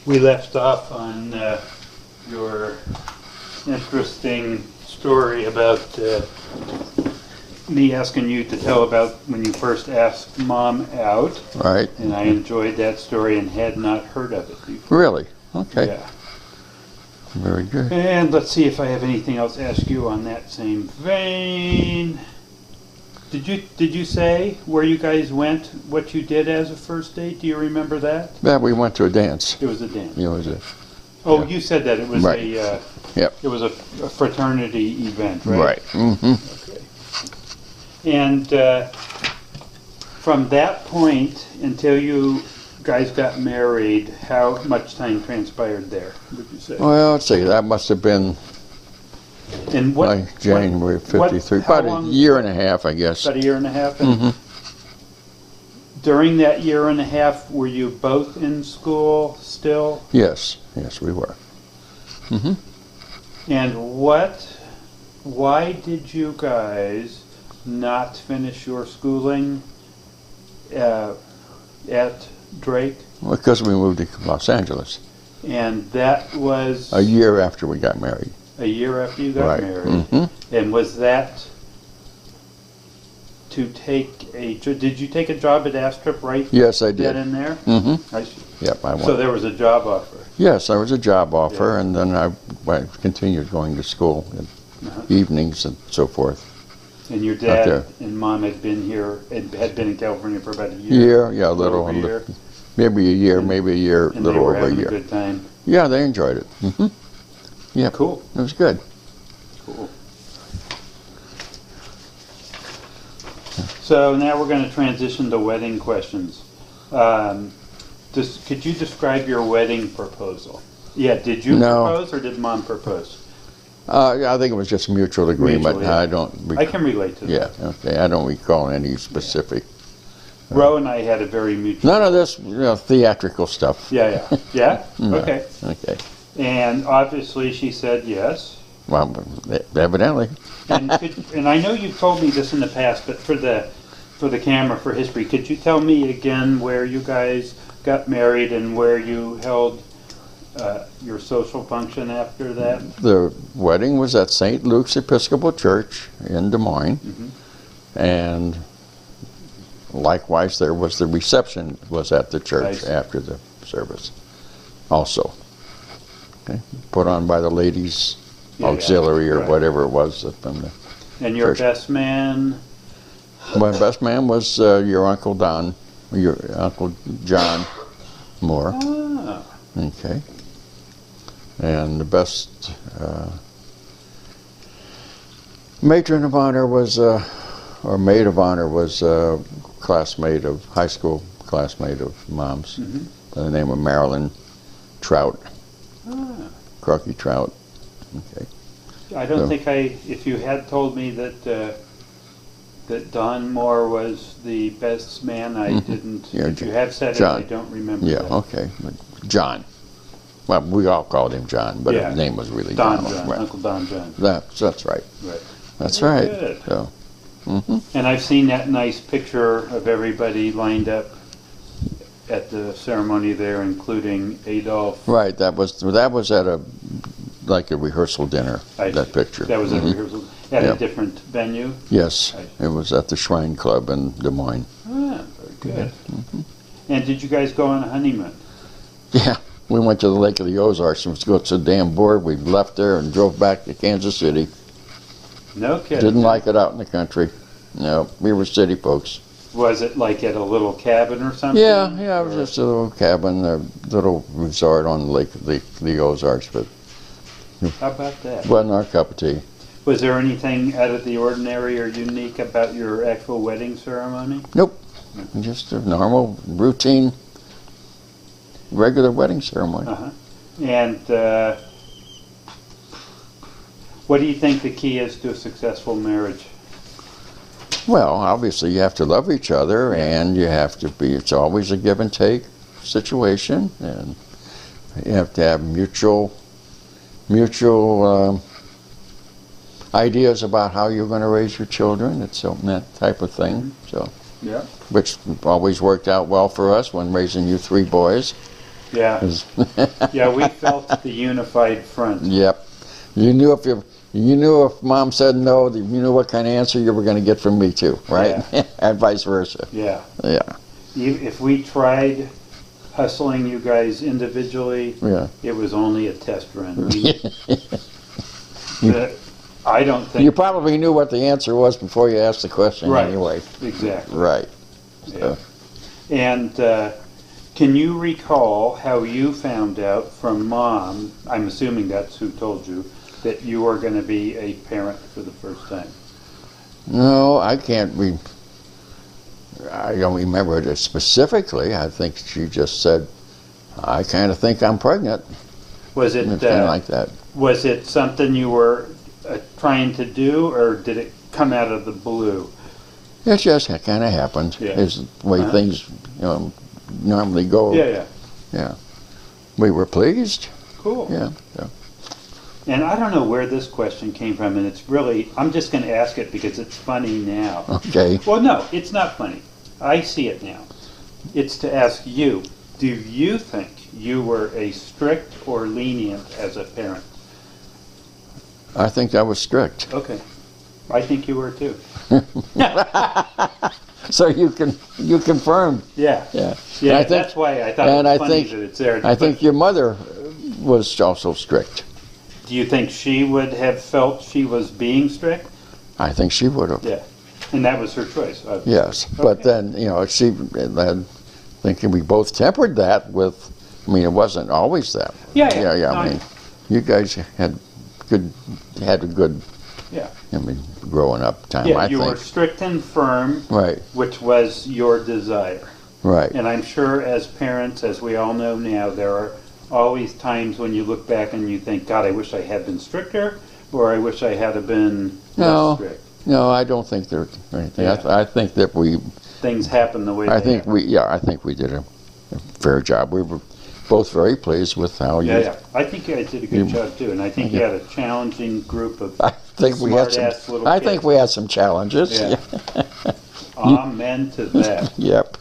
We left off on your interesting story about me asking you to tell about when you first asked Mom out. Right. And I enjoyed that story and had not heard of it before. Really? Okay. Yeah. Very good. And let's see if I have anything else to ask you on that same vein. Did you say where you guys went, what you did as a first date? Do you remember that? Yeah, we went to a dance. It was a dance. It was a, Oh, yeah. you said that it was Right. It was a fraternity event, right? Right. Mm-hmm. Okay. And from that point until you guys got married, how much time transpired there, would you say? Well, let's see, that must have been And what, like January of 53. how About a long- year and a half, I guess. About a year and a half? And during that year and a half, were you both in school still? Yes. Yes, we were. Mm-hmm. And why did you guys not finish your schooling at Drake? Because we moved to Los Angeles And that was a year after we got married. a year after you got Right. married. Mm-hmm. And was that to take did you take a job at Astrip right Yes, I then did. and there? Mm-hmm. I see. Yep, I went. So there was a job offer. Yes, there was a job offer, Yeah. and then I continued going to school in Uh-huh. evenings and so forth. And your there. dad and Mom had been here, had been in California for about a year. Yeah, a little. Over a year. Maybe a year, maybe a year, a And they little were over a having year. a good time. Yeah, they enjoyed it. Mm-hmm. Yeah, Cool. it was good. Cool. So now we're going to transition to wedding questions. Could you describe your wedding proposal? Yeah, did you No. propose or did Mom propose? I think it was just mutual agreement. Mutual, yeah. I don't. I can relate to Yeah, that. okay. I don't recall any specific. Ro and I had a very mutual. None of this, theatrical stuff. Yeah, yeah. Yeah? No. Okay. Okay. And obviously she said yes. Well, evidently. And I know you've told me this in the past, but for the camera, for history, could you tell me again where you guys got married and where you held your social function after that? The wedding was at St. Luke's Episcopal Church in Des Moines, and likewise there was the reception was at the church after the service also. Okay. Put on by the ladies auxiliary or right. whatever it was from the And your church. best man? My best man was your Uncle Don, your Uncle John Moore. Ah, Okay. And the best matron of honor was, or maid of honor was a high school classmate of Mom's, by the name of Marilyn Trout, Crocky Trout. Okay. I don't So- think if you had told me that Don Moore was the best man, I didn't. Yeah, if you have said John. it, I don't remember Yeah, that. okay. But John. Well, we all called him John, but Yeah. his name was really Don John. John, Right. Uncle Don John. That's right. Right. That's Very right. good. So, And I've seen that nice picture of everybody lined up at the ceremony there, including Adolf. right. That was at a rehearsal dinner. That picture. That was a rehearsal at Yeah. a different venue. Yes, I- it was at the Shrine Club in Des Moines. Ah, very good. And did you guys go on a honeymoon? Yeah, we went to the Lake of the Ozarks and was so damn bored. We left there and drove back to Kansas City. No kidding. Didn't like it out in the country. No, we were city folks. Was it like at a little cabin or something? Yeah, it was just a little cabin, a little resort on the Lake of the Ozarks, but How about that? wasn't our cup of tea. Was there anything out of the ordinary or unique about your actual wedding ceremony? Nope, just a normal, routine, regular wedding ceremony. Uh-huh. And what do you think the key is to a successful marriage? Well, obviously you have to love each other, and you have to it's always a give and take situation, and you have to have mutual ideas about how you're going to raise your children. It's that type of thing. So, Yeah. which always worked out well for us when raising you three boys. Yeah. Yeah, we felt the unified front. Yep. You knew if Mom said no, you knew what kind of answer you were going to get from me too, right? Yeah. And vice versa. Yeah. Yeah. If we tried hustling you guys individually, Yeah. it was only a test run. I don't think. You probably knew what the answer was before you asked the question Right. anyway. Exactly. Right. Yeah. And can you recall how you found out from Mom, I'm assuming that's who told you, that you were going to be a parent for the first time? No, I can't I don't remember it specifically. I think she just said, I kind of think I'm pregnant. Was it Kind of like that. Was it something you were trying to do, or did it come out of the blue? It just kind of happened. Yeah. It's the way things normally go. Yeah. We were pleased. Cool. Yeah. And I don't know where this question came from, and it's really, I'm just going to ask it because it's funny now. Okay. Well, no, it's not funny. I see it now. It's to ask you, do you think you were a strict or lenient as a parent? I think I was strict. Okay. I think you were too. So you confirmed. Yeah. Yeah. Yeah, I think, that's why I thought it was funny that it's there. I think your mother was also strict. Do you think she would have felt she was being strict? I think she would have. Yeah. And that was her choice. Yes. Okay. But then, she then thinking we both tempered that with, it wasn't always that. Yeah. Yeah. No, You guys had a good, yeah. growing up time, Yeah, I you think. were strict and firm, Right. which was your desire. Right. And I'm sure as parents, as we all know now, there are always times when you look back and you think, God, I wish I had been stricter, or I wish I had been less strict. No, I don't think there's anything. Yeah. I think that Things happen the way I they think happen. we did a fair job. We were both very pleased with how you. Yeah. I think you guys did a good job too, and I think you had a challenging group of I think we had smart-ass some. little I kids. think we had some challenges. Yeah. Amen to that. Yep.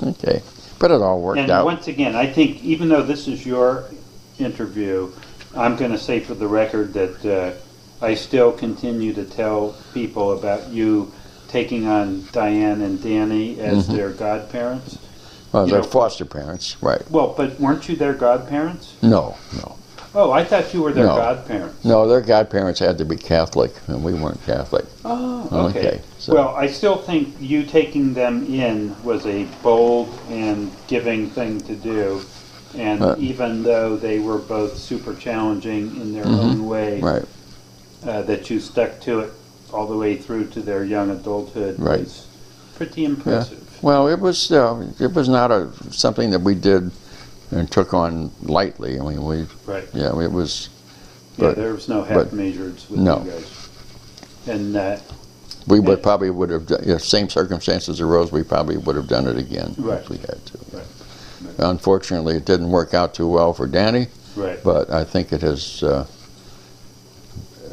Okay, but it all worked And out. once again, I think even though this is your interview, I'm going to say for the record that I still continue to tell people about you taking on Diane and Danny as their godparents. Well, you they're know- foster parents, right? Well, but weren't you their godparents? No. Oh, I thought you were their No. godparents. No, their godparents had to be Catholic, and we weren't Catholic. Oh, okay. Okay, so- Well, I still think you taking them in was a bold and giving thing to do. And even though they were both super challenging in their own way, Right. That you stuck to it all the way through to their young adulthood Right. was pretty impressive. Well, it was not something that we did and took on lightly. It Right. was. Yeah, But- there was no half but- measures with no. you guys. And We probably would have, if same circumstances arose, we probably would have done it again Right. if we had to. Right. Unfortunately, it didn't work out too well for Danny, right. but I think it has.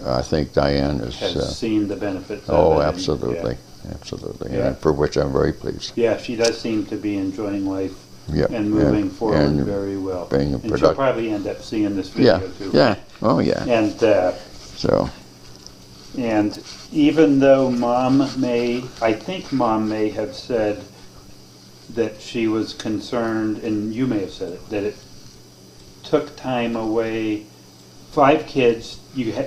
I think Diane Has is. seen the benefits of it. Oh, and- absolutely, absolutely, Yeah. and for which I'm very pleased. Yeah, she does seem to be enjoying life Yep. and moving forward and very well. being a And she'll product- probably end up seeing this video Yeah, too. yeah, oh yeah. And So and even though I think Mom may have said that she was concerned, and you may have said it, that it took time away. 5 kids,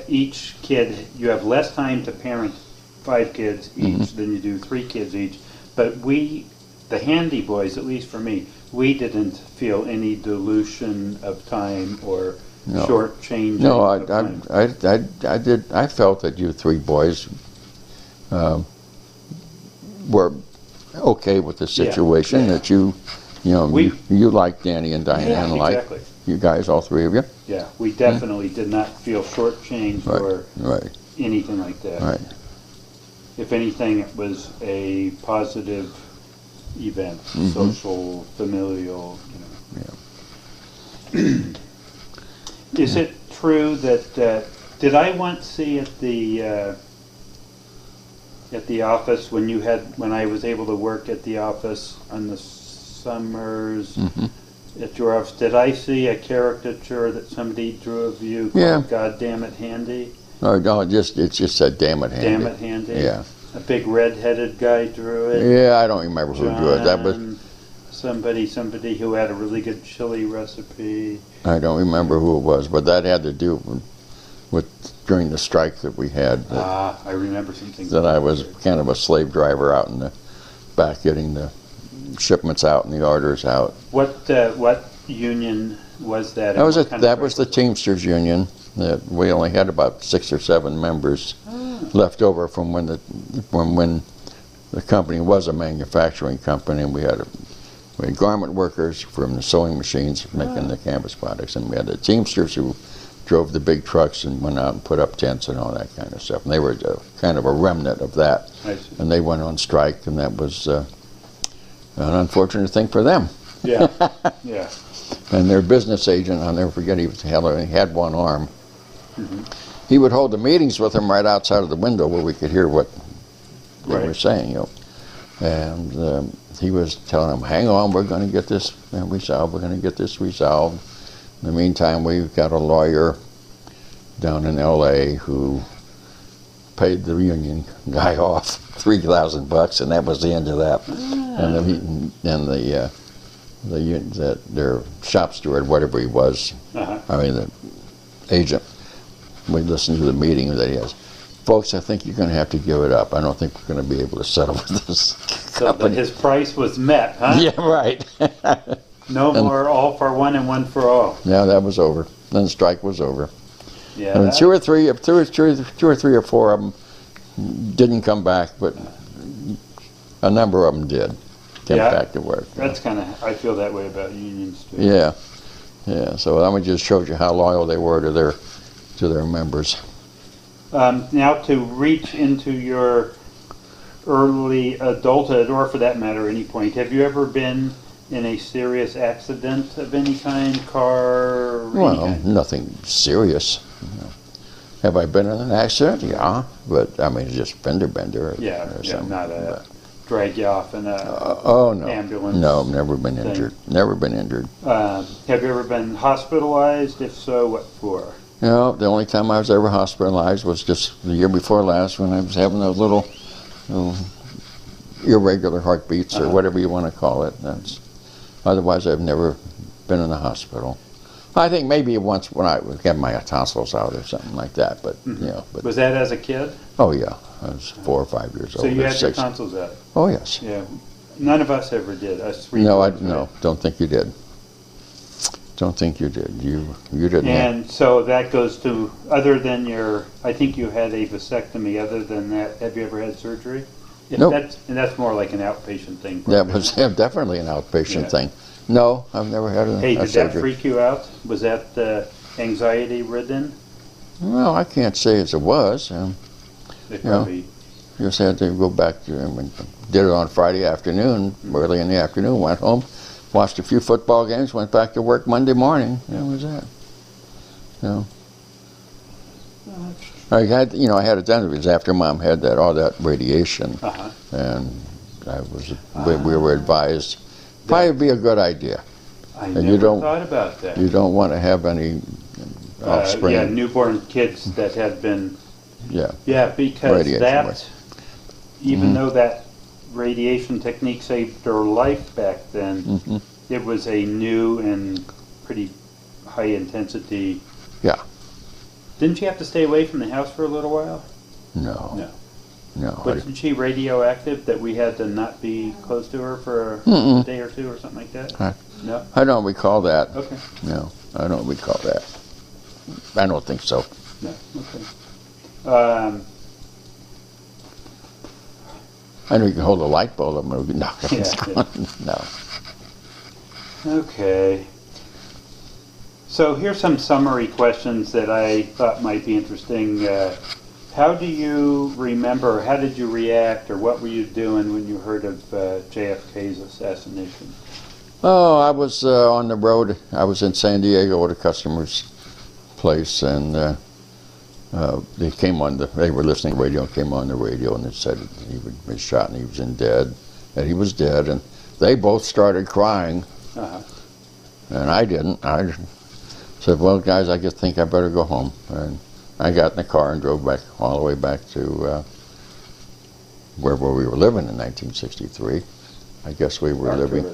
each kid, you have less time to parent 5 kids each than you do 3 kids each. But the Handy boys, at least for me, we didn't feel any dilution of time or No. shortchanging no, of time. I did. I felt that you 3 boys were okay with the situation. Yeah. That you like Danny and Diane, Yeah, like exactly. you guys, all 3 of you. Yeah, we definitely did not feel shortchanged Right. or Right, anything like that. right. If anything, it was a positive event, social, familial, Is it true that, did I once see at the office when I was able to work at the office on the summers, at your office. Did I see a caricature that somebody drew of you called Yeah. God Damn It Handy? No, it just said "Damn it, Handy." Damn It Handy? Yeah. A big red-headed guy drew it? Yeah, I don't remember who drew it. That was somebody who had a really good chili recipe. I don't remember who it was, but that had to do with during the strike that we had. I remember something. That I was kind of a slave driver out in the back getting the shipments out and the orders out. What union was that? That was the Teamsters Union. That we only had about 6 or 7 members left over from when the company was a manufacturing company, and we had garment workers from the sewing machines making the canvas products, and we had the Teamsters who drove the big trucks and went out and put up tents and all that kind of stuff. And they were kind of a remnant of that. And they went on strike, and that was an unfortunate thing for them. Yeah, yeah. And their business agent, I'll never forget, he had one arm. Mm-hmm. He would hold the meetings with them right outside of the window where we could hear what they were saying, And he was telling them, "Hang on, we're going to get this resolved. We're going to get this resolved." In the meantime, we've got a lawyer down in L.A. who paid the union guy off $3,000, and that was the end of that. And their shop steward, whatever he was, I mean the agent, we listened to the meeting that he has. "Folks, I think you're going to have to give it up. I don't think we're going to be able to settle with this company." His price was met, huh? Yeah, right. No more all for one and one for all. Yeah, that was over. Then the strike was over. Yeah. And two or three or four of them didn't come back, but a number of them did. Came back to work. That's kind of, I feel that way about unions too. Yeah, yeah. So that one just shows you how loyal they were to their members. Now to reach into your early adulthood, or for that matter, any point, have you ever been in a serious accident of any kind, car? Or Well, nothing serious. Have I been in an accident? Yeah, but I mean, just fender bender. Yeah, or yeah, something. not a drag you off in a no. ambulance. No, never been injured. Never been injured. Have you ever been hospitalized? If so, what for? No, the only time I was ever hospitalized was just the year before last when I was having those little irregular heartbeats or whatever you want to call it. Otherwise, I've never been in the hospital. I think maybe once when I was getting my tonsils out or something like that, but But was that as a kid? Oh yeah, I was 4 or 5 years old. So you had your tonsils out? Oh yes. Yeah. None of us ever did. Us three. No, don't think you did. Don't think you did. You didn't. And so that goes to, other than I think you had a vasectomy. Other than that, have you ever had surgery? No. And that's more like an outpatient thing. That was definitely an outpatient thing. No, I've never had a Hey, did surgery. that freak you out? Was that anxiety ridden? Well, I can't say as it was. It probably. Just had to go back to did it on Friday afternoon, early in the afternoon, went home, watched a few football games, went back to work Monday morning. That was that. I had it done because after Mom had all that radiation, and we were advised probably be a good idea. I never thought about that. You don't want to have any offspring. Newborn kids that had been. Yeah. Yeah, because radiation that, even though that radiation technique saved her life back then, it was a new and pretty high intensity. Yeah. Didn't she have to stay away from the house for a little while? No. But isn't she radioactive that we had to not be close to her for a day or two or something like that? No? I don't recall that. Okay. No, I don't recall that. I don't think so. No, okay. I know you can hold a light bulb. No. No. Okay. So here's some summary questions that I thought might be interesting. How do you remember, how did you react, or what were you doing when you heard of JFK's assassination? Oh, I was on the road. I was in San Diego at a customer's place, and they were listening to the radio, and came on the radio, and it said he had been shot and he was dead, and they both started crying. And I didn't. I said, well, guys, I just think I better go home. And I got in the car and drove back all the way back to where we were living in 1963. I guess we were living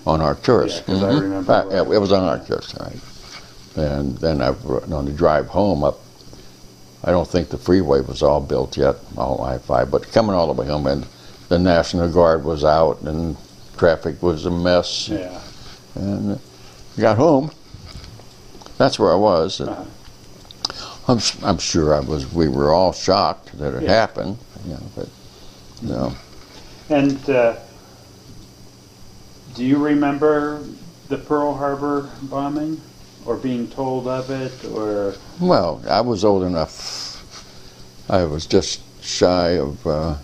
on Arcturus. Yeah, because I remember. Yeah, it was on Arcturus, right. And then on the drive home up, I don't think the freeway was all built yet, all I-5, but coming all the way home, and the National Guard was out, and traffic was a mess. Yeah. And got home. That's where I was. I'm sure we were all shocked that it happened. You know, but no. And do you remember the Pearl Harbor bombing, or being told of it, or? Well, I was old enough. I was just shy of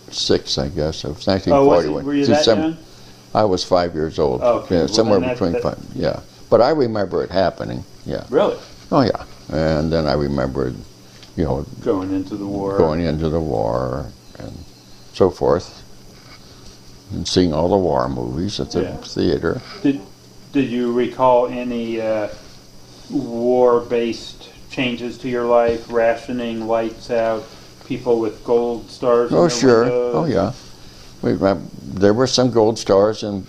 6, I guess. It was 1941. Were you that young? I was 5 years old. Okay. Yeah, Well, somewhere then between 5. Yeah, but I remember it happening. Yeah. Really? Oh yeah. And then I remembered, you know, Going into the war. going into the war and so forth, and seeing all the war movies at the theater. Did you recall any war-based changes to your life? Rationing, lights out, people with gold stars. Oh in their sure. windows? Oh yeah. There were some gold stars in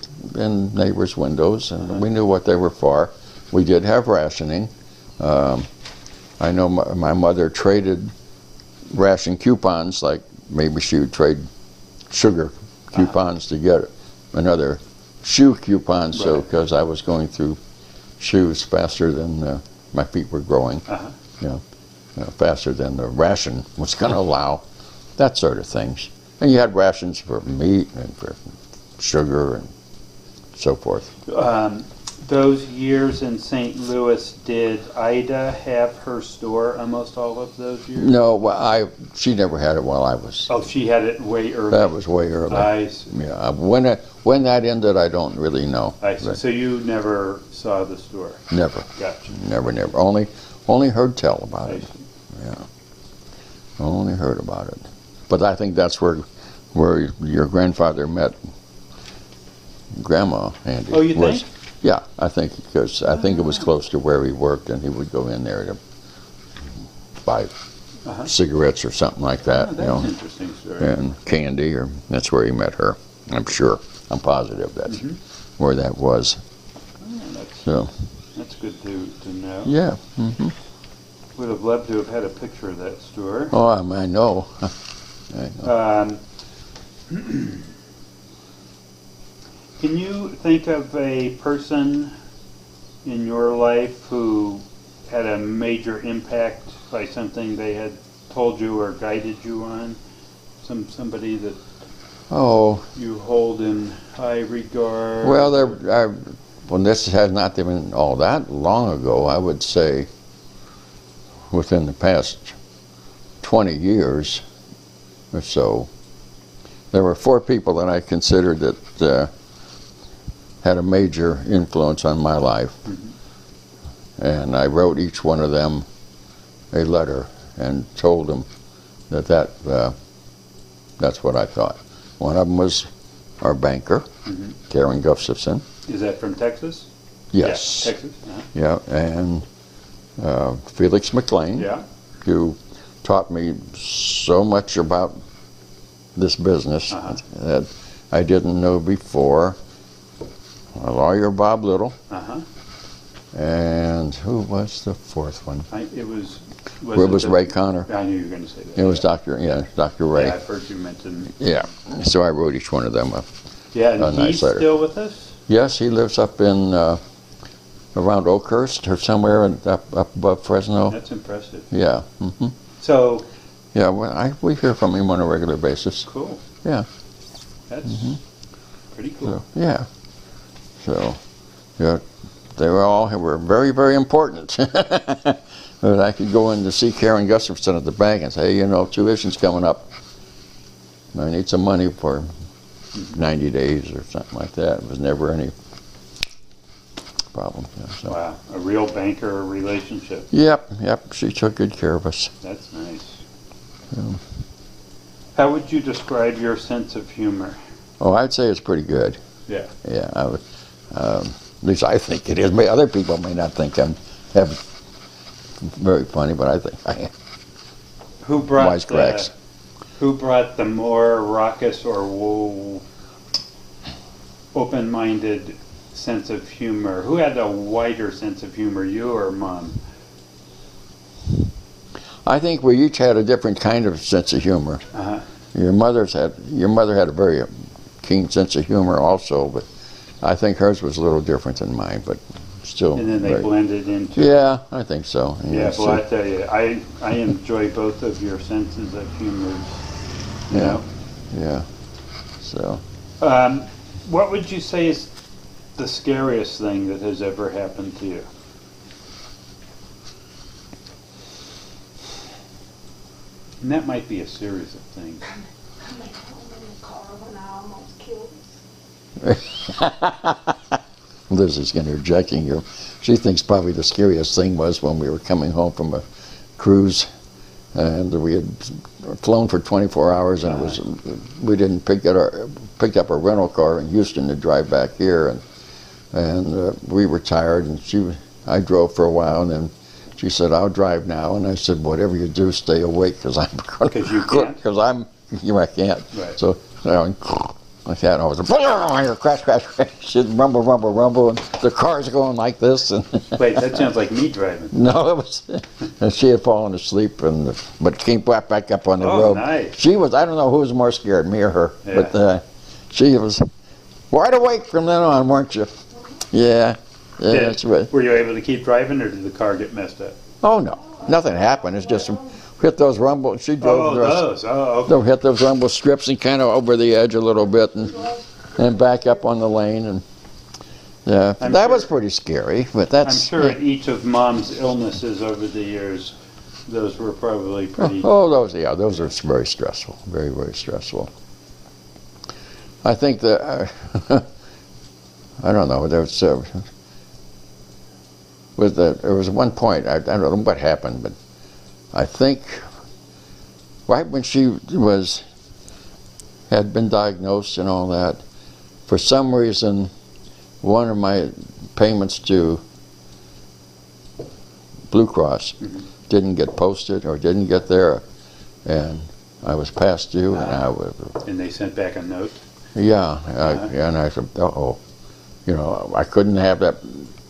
neighbors' windows, and we knew what they were for. We did have rationing. I know my mother traded ration coupons, like maybe she would trade sugar coupons to get another shoe coupon, so because I was going through shoes faster than my feet were growing, you know, faster than the ration was going to allow, that sort of things. And you had rations for meat and for sugar and so forth. Those years in St. Louis, did Ida have her store almost all of those years? No, well, she never had it while I was. Oh, she had it way early. That was way early. I see. Yeah, when that ended, I don't really know. I see. So you never saw the store? Never. Gotcha. Never. Only heard tell about I it. see. Yeah. Only heard about it. But I think that's where your grandfather met Grandma Handy. Oh, you think? Yeah, I think because I think it was close to where he worked, and he would go in there to buy cigarettes or something like that. Oh, that's you know, an interesting story. and candy, or that's where he met her. I'm sure. I'm positive that's where that was. Oh, that's good to know. Yeah. Would have loved to have had a picture of that store. Oh, I know. I know. Can you think of a person in your life who had a major impact by something they had told you or guided you on? Somebody that you hold in high regard? Well, this has not been all that long ago. I would say within the past 20 years or so, there were 4 people that I considered that had a major influence on my life. And I wrote each one of them a letter and told them that's what I thought. One of them was our banker, Karen Gustafson. Is that from Texas? Yes. Yeah, Texas. Yeah, and Felix McLean, who taught me so much about this business that I didn't know before. A lawyer, Bob Little. And who was the 4th one? It was Ray Connor. I knew you were going to say that. It was Dr. Ray. Yeah, I've heard you mention. Yeah, so I wrote each one of them a and nice he's letter. Still with us? Yes, he lives up in around Oakhurst or somewhere up above Fresno. That's impressive. Yeah. So. Yeah, well, we hear from him on a regular basis. Cool. Yeah. That's pretty cool. So, yeah. So, yeah, they were very, very important. But I could go in to see Karen Gustafson at the bank and say, hey, tuition's coming up. I need some money for 90 days or something like that. It was never any problem. So. Wow, a real banker relationship. Yep, she took good care of us. That's nice. How would you describe your sense of humor? Oh, I'd say it's pretty good. Yeah. Yeah, At least I think it is. Other people may not think I'm very funny, but I think I am. Who brought Wisecracks. Who brought the more raucous or open-minded sense of humor? Who had a wider sense of humor, you or Mom? I think we each had a different kind of sense of humor. Uh-huh. Your mother had a very keen sense of humor also, but I think hers was a little different than mine, but still. And then they blended into. Yeah, I think so. Yeah, well, I tell you, I enjoy both of your senses of humor. You know? Yeah. So. What would you say is the scariest thing that has ever happened to you? And that might be a series of things. I went home in the car when I almost killed us. Liz is interjecting here. She thinks probably the scariest thing was when we were coming home from a cruise, and we had flown for 24 hours, and we didn't pick up a rental car in Houston to drive back here, and we were tired, and I drove for a while, and then she said, "I'll drive now," and I said, "Whatever you do, stay awake, because I'm going to." Because you can't. Because I can't. Right. So like that, and I was crash, crash, crash, rumble, rumble, rumble, and the car's going like this. And Wait, that sounds like me driving. no, it was. And she had fallen asleep, but came back up on the road. Nice. She was. I don't know who was more scared, me or her, Yeah. but she was wide awake from then on, weren't you? Yeah. Yeah, that's right. Were you able to keep driving, or did the car get messed up? Oh no, nothing happened. It's just hit those rumble. She drove those. Oh, okay. hit those rumble strips and kind of over the edge a little bit, and back up on the lane, and yeah, that was pretty scary. But that's. I'm sure at each of Mom's illnesses over the years, those were probably pretty. Those are very stressful, very, very stressful. I think that I don't know. There was one point, I don't know what happened, but I think right when she had been diagnosed and all that, for some reason, one of my payments to Blue Cross didn't get posted or didn't get there, and I was past due, And they sent back a note? Yeah, and I said, I couldn't have that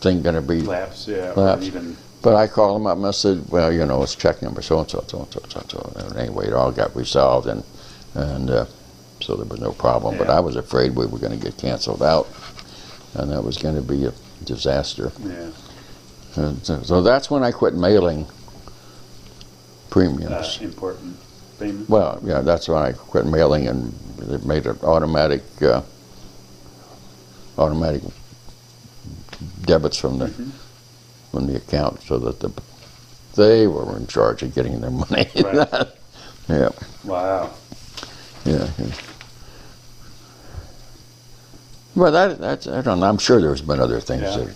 thing going to be Lapse, yeah. lapse. Even, But I called them up and I said, well, it's check number so-and-so, so-and-so, so-and-so. And anyway, it all got resolved, and so there was no problem. But I was afraid we were going to get canceled out, and that was going to be a disaster. Yeah. And so that's when I quit mailing premiums. Important payment? Well, yeah, that's when I quit mailing, and it made it automatic debits from the account, so that they were in charge of getting their money. Right. Yeah. Wow. Yeah. Well, that's I don't know. I'm sure there's been other things that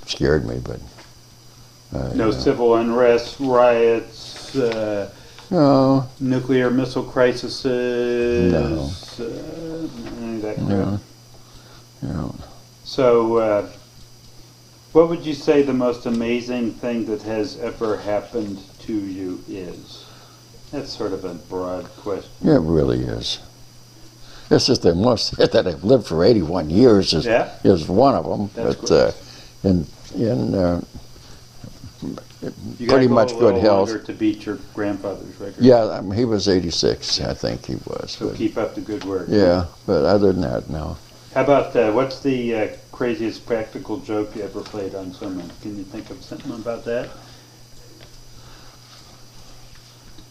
scared me, but no civil unrest, riots, no nuclear missile crises. No. Any of that crap. No. So, what would you say the most amazing thing that has ever happened to you is? That's sort of a broad question. It really is. It's just the most that I've lived for 81 years is one of them. That's but you pretty much go a good little health. longer to beat your grandfather's record. Yeah, he was 86, I think he was. So but, keep up the good work. yeah, but other than that, no. How about what's the craziest practical joke you ever played on someone? Can you think of something about that?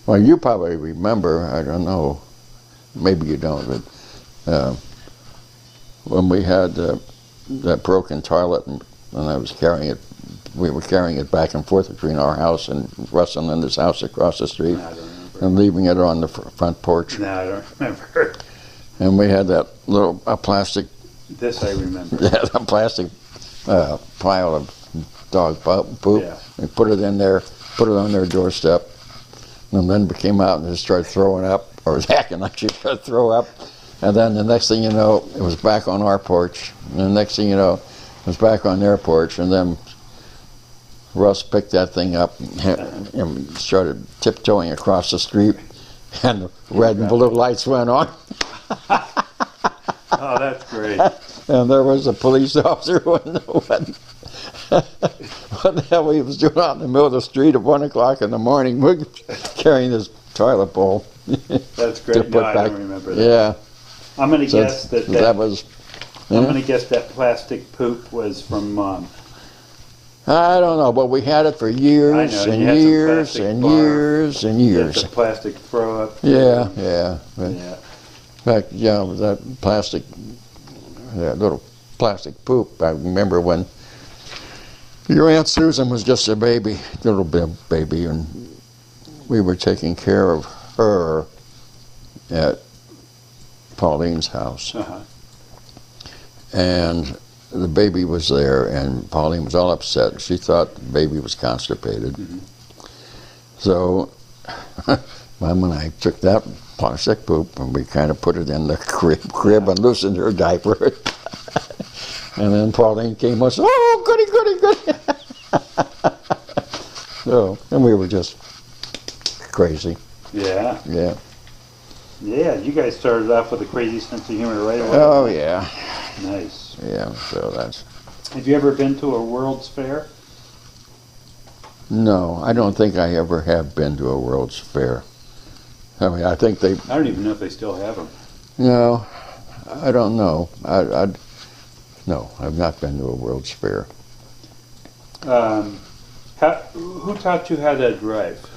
Well, you probably remember, I don't know, maybe you don't, but when we had that broken toilet and I was carrying it, we were carrying it back and forth between our house and Russ and Linda's house across the street, No, I don't remember. and leaving it on the front porch. No, I don't remember. And we had that little plastic, This I remember. a plastic pile of dog poop, Yeah. and put it in there, put it on their doorstep. And Linda came out and just started throwing up, or was acting like she was going to throw up. And then the next thing you know, it was back on our porch. And the next thing you know, was back on their porch, and then Russ picked that thing up and started tiptoeing across the street, and the red and blue lights went on. Oh, that's great. And there was a police officer who wouldn't know what the hell he was doing out in the middle of the street at 1 o'clock in the morning, carrying this toilet bowl. That's great. No, I don't remember that. Yeah. I'm going to guess that was. I'm going to guess that plastic poop was from Mom. I don't know, but we had it for years I know, and you had some years plastic and bar. years and years. The plastic throw up. Yeah, yeah. But Yeah. in fact, yeah, that plastic, that little plastic poop. I remember when your Aunt Susan was just a baby, little baby, and we were taking care of her at Pauline's house. Uh-huh. And the baby was there, and Pauline was all upset. She thought the baby was constipated. Mm-hmm. So Mom and I took that plastic poop and we kind of put it in the crib and loosened her diaper. And then Pauline came and said, "Oh, goody, goody, goody." So, and we were just crazy. Yeah. Yeah. Yeah, you guys started off with a crazy sense of humor right away. Oh, yeah. Nice. Yeah, so that's... Have you ever been to a World's Fair? No, I don't think I ever have been to a World's Fair. I mean, I think they... I don't even know if they still have them. No, I don't know. No, I've not been to a World's Fair. Who taught you how to drive?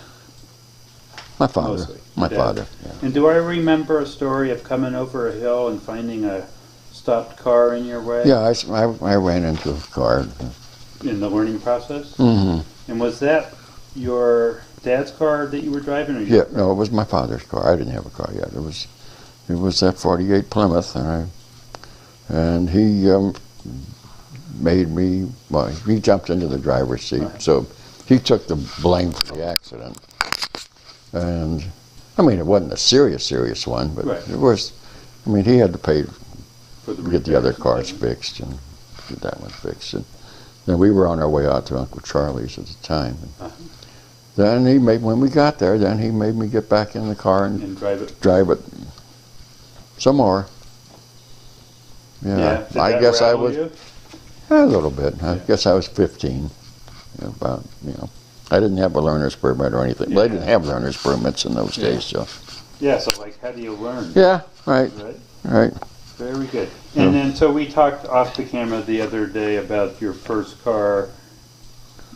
My father. Mostly. My Dad. father, yeah. And do I remember a story of coming over a hill and finding a stopped car in your way? Yeah, I ran into a car. In the learning process? Mm-hmm. And was that your dad's car that you were driving? Or Yeah, no, it was my father's car. I didn't have a car yet. It was that '48 Plymouth, and he made me. Well, he jumped into the driver's seat, Right. so he took the blame for the accident. And I mean, it wasn't a serious one, but Right. it was. I mean, he had to pay for to get the other cars fixed and get that one fixed. And then we were on our way out to Uncle Charlie's at the time. Uh-huh. Then when we got there, then he made me get back in the car and drive it. drive it some more. Yeah, Did I that guess I rattle was you? a little bit. I Yeah. guess I was 15. I didn't have a learner's permit or anything. Yeah. They didn't have learner's permits in those days, so. Yeah, so like how do you learn? Yeah, right, Right? right. Very good. And then, so we talked off the camera the other day about your first car.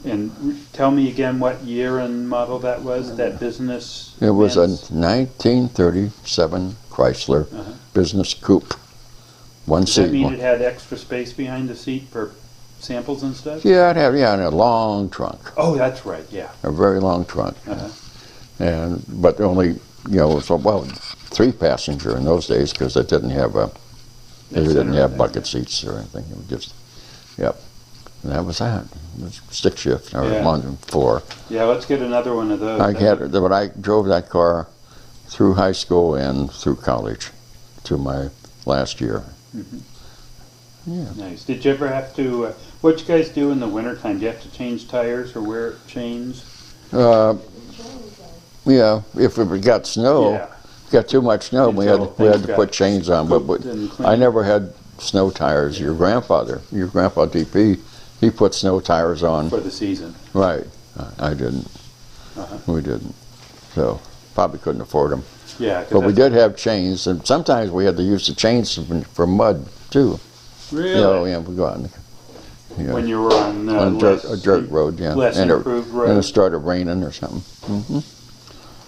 And tell me again what year and model that was, that business? It was a man's- 1937 Chrysler Uh-huh. business coupe, one Does that seat. mean it had extra space behind the seat for samples and stuff? Yeah, and a long trunk, Oh, that's right, yeah. a very long trunk, Uh-huh. but only 3 passenger in those days because they didn't have bucket seats or anything. It was just, yep. And that was that. It was stick shift or Yeah. on 4. Yeah, let's get another one of those. But I drove that car through high school and through college to my last year. Mhm. Yeah. Nice. Did you ever have to, what'd you guys do in the wintertime? Do you have to change tires or wear chains? Yeah, if it got snow, Yeah. got too much snow, we had Until to put chains on. But pooped and cleaned. I never had snow tires. Your grandpa DP, he put snow tires on. For the season. Right. I didn't. Uh-huh. We didn't. So probably couldn't afford them. Yeah. 'cause But we that's- did have chains, and sometimes we had to use the chains for mud too. Really? Yeah, we go out and, When you were on, on a dirt road, yeah. less and improved road. And it started raining or something. Hmm.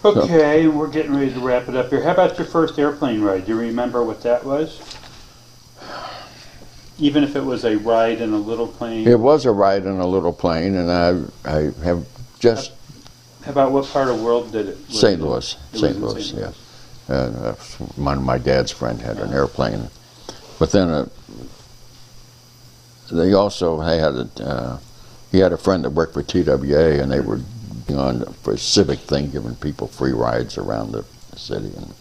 Okay, we're getting ready to wrap it up here. How about your first airplane ride? Do you remember what that was? Even if it was a ride in a little plane? It was a ride in a little plane, and I have just How about what part of the world did it? was St. in? Louis, It was St. in Louis, St. yeah. My dad's friend had an airplane, but then they also had he had a friend that worked for TWA, and they were on for a civic thing, giving people free rides around the city, and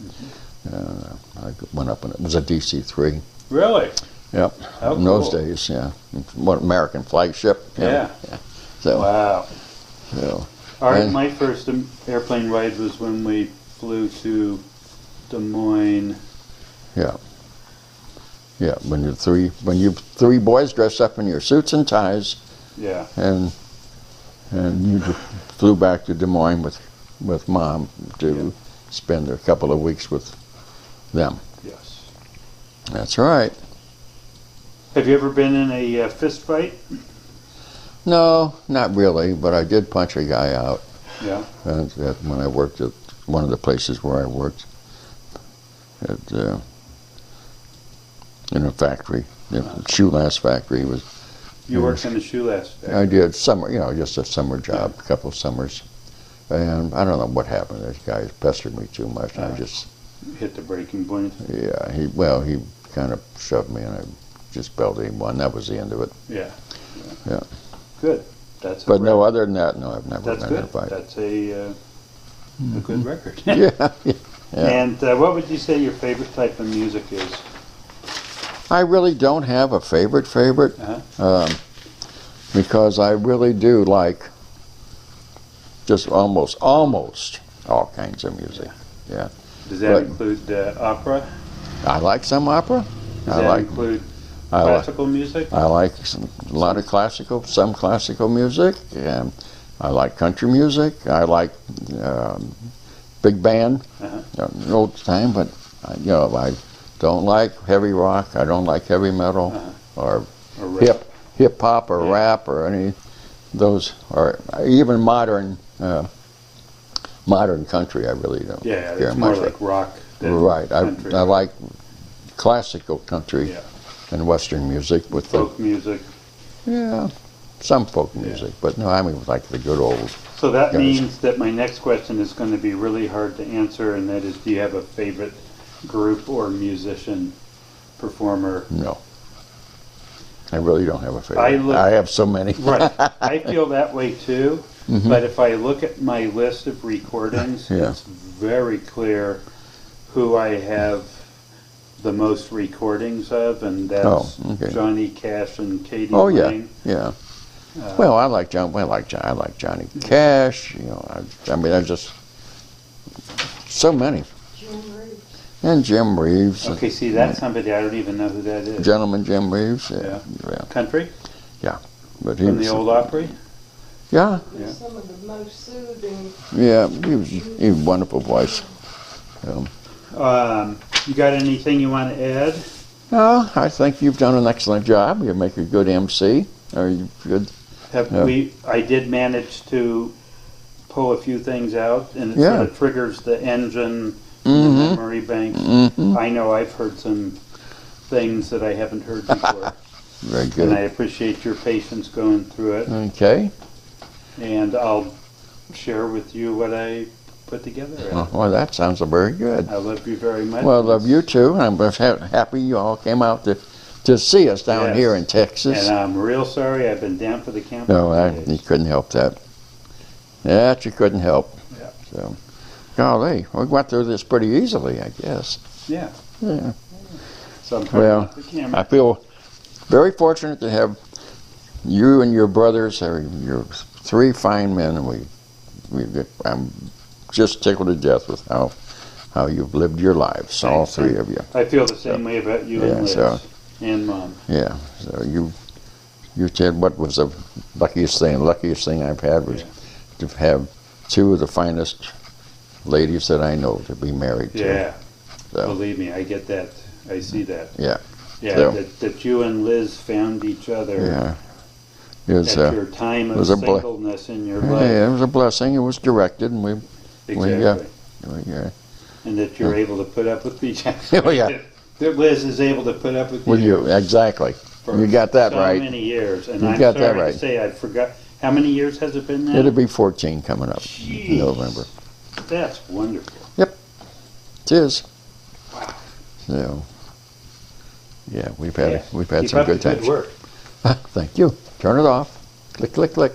I went up, and it was a DC-3. Really? Yep. Oh, In those cool. days, yeah. What, American flagship? Yeah. So, Wow. so, Our, my first airplane ride was when we flew to Des Moines. yeah. Yeah, when you three boys dressed up in your suits and ties, Yeah. and you flew back to Des Moines with Mom to spend a couple of weeks with them. Yes. That's right. Have you ever been in a fist fight? No, not really, but I did punch a guy out. Yeah. When I worked at one of the places where I worked at in a factory, shoe last factory. You worked in the shoe last factory. I did summer, just a summer job, a couple of summers, and I don't know what happened. This guy pestered me too much, and I just hit the breaking point. Yeah, he kind of shoved me, and I just belted him one. That was the end of it. Yeah. Yeah. Good. That's. But no, other than that, no, I've never That's been in a good. fight. That's a good record. Yeah. And what would you say your favorite type of music is? I really don't have a favorite, because I really do like just almost all kinds of music. Yeah. Does that include opera? I like some opera. Does that include classical music? I like a lot of some classical music, and I like country music. I like big band, old time, but I don't like heavy rock. I don't like heavy metal or hip hop or rap or any of those, or even modern country. I really don't care it's much. more like rock than Right. country. I like classical country and Western music with folk music. Some folk music, but no, I mean like the good old. So that guys. means that my next question is going to be really hard to answer, and that is, do you have a favorite group or musician, performer? No. I really don't have a favorite. I have so many. Right. I feel that way too, but if I look at my list of recordings, it's very clear who I have the most recordings of, and that's Johnny Cash and Katie Lang. Yeah. Well, I like Johnny Cash. I mean, I just so many. And Jim Reeves. Okay, see, that's somebody I don't even know who that is. Gentleman Jim Reeves. Yeah. Country? Yeah. But From the old Opry? Yeah. Some of the most soothing. Yeah, he was a wonderful voice. You got anything you want to add? No, I think you've done an excellent job. You make a good MC. Are you good? I did manage to pull a few things out, and it sort of triggers the engine and the memory banks. I know I've heard some things that I haven't heard before. Very good. And I appreciate your patience going through it. Okay. And I'll share with you what I put together. Well, that sounds very good. I love you very much. Well, I love you too. I'm happy you all came out to see us down here in Texas. And I'm real sorry I've been down for the camp. No, you couldn't help that. That you couldn't help. Yeah. So, golly, we went through this pretty easily, I guess. Yeah. Yeah. So I'm turning off the camera. I feel very fortunate to have you and your brothers, or your three fine men, and I'm just tickled to death with how you've lived your lives, all three of you. I feel the same way about you and Liz and Mom. Yeah, so you said what was the luckiest thing I've had was to have two of the finest ladies that I know to be married to. Yeah, so. Believe me, I get that. I see that. Yeah. Yeah, so. that you and Liz found each other. Yeah. It was, at your time of singleness in your life. Yeah, it was a blessing. It was directed, and exactly. And that you're able to put up with each other. Oh, yeah. That Liz is able to put up with you. Exactly. You got that right. So many years. And you I'm got sorry that right. to say I forgot. How many years has it been now? It'll be 14 coming up in November. That's wonderful. Yep. It is. Wow. So, yeah, we've had some Keep up good the times. good work. Thank you. Turn it off. Click, click, click.